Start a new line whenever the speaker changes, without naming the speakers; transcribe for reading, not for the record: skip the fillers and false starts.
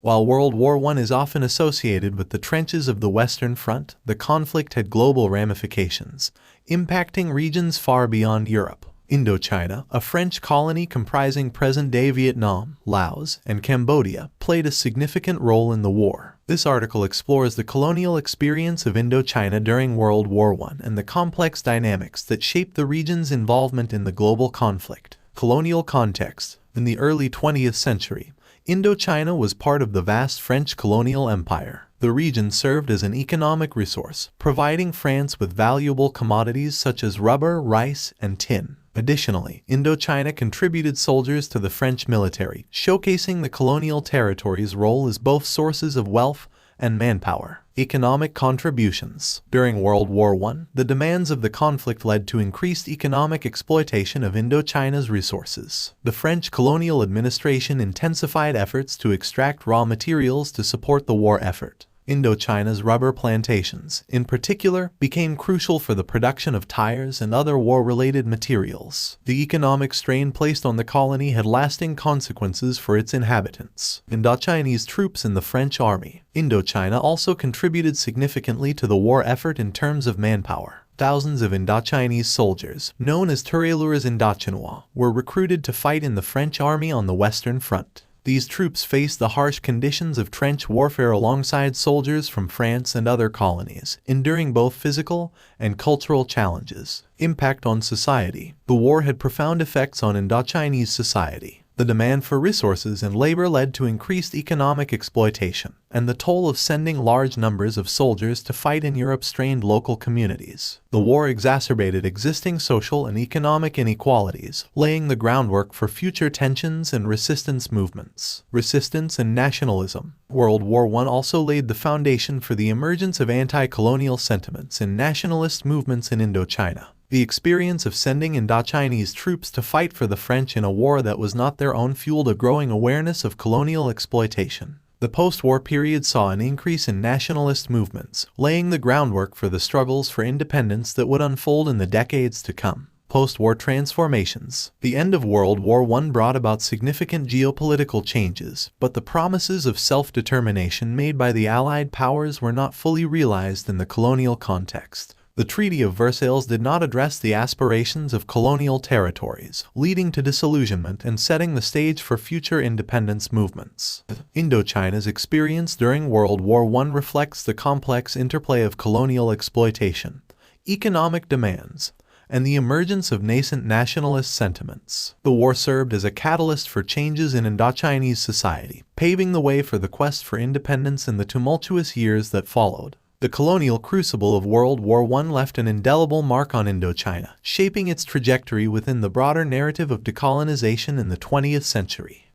While World War I is often associated with the trenches of the Western Front, the conflict had global ramifications, impacting regions far beyond Europe. Indochina, a French colony comprising present-day Vietnam, Laos, and Cambodia, played a significant role in the war. This article explores the colonial experience of Indochina during World War I and the complex dynamics that shaped the region's involvement in the global conflict. Colonial context. In the early 20th century, Indochina was part of the vast French colonial empire. The region served as an economic resource, providing France with valuable commodities such as rubber, rice, and tin. Additionally, Indochina contributed soldiers to the French military, showcasing the colonial territory's role as both sources of wealth and manpower. Economic contributions. During World War I, the demands of the conflict led to increased economic exploitation of Indochina's resources. The French colonial administration intensified efforts to extract raw materials to support the war effort. Indochina's rubber plantations, in particular, became crucial for the production of tires and other war-related materials. The economic strain placed on the colony had lasting consequences for its inhabitants. Indochinese troops in the French army. Indochina also contributed significantly to the war effort in terms of manpower. Thousands of Indochinese soldiers, known as tirailleurs indochinois, were recruited to fight in the French army on the Western Front. These troops faced the harsh conditions of trench warfare alongside soldiers from France and other colonies, enduring both physical and cultural challenges. Impact on society. The war had profound effects on Indochinese society. The demand for resources and labor led to increased economic exploitation, and the toll of sending large numbers of soldiers to fight in Europe strained local communities. The war exacerbated existing social and economic inequalities, laying the groundwork for future tensions and resistance movements. Resistance and nationalism. World War I also laid the foundation for the emergence of anti-colonial sentiments and nationalist movements in Indochina. The experience of sending Indochinese troops to fight for the French in a war that was not their own fueled a growing awareness of colonial exploitation. The post-war period saw an increase in nationalist movements, laying the groundwork for the struggles for independence that would unfold in the decades to come. Post-war transformations. The end of World War I brought about significant geopolitical changes, but the promises of self-determination made by the Allied powers were not fully realized in the colonial context. The Treaty of Versailles did not address the aspirations of colonial territories, leading to disillusionment and setting the stage for future independence movements. Indochina's experience during World War I reflects the complex interplay of colonial exploitation, economic demands, and the emergence of nascent nationalist sentiments. The war served as a catalyst for changes in Indochinese society, paving the way for the quest for independence in the tumultuous years that followed. The colonial crucible of World War I left an indelible mark on Indochina, shaping its trajectory within the broader narrative of decolonization in the 20th century.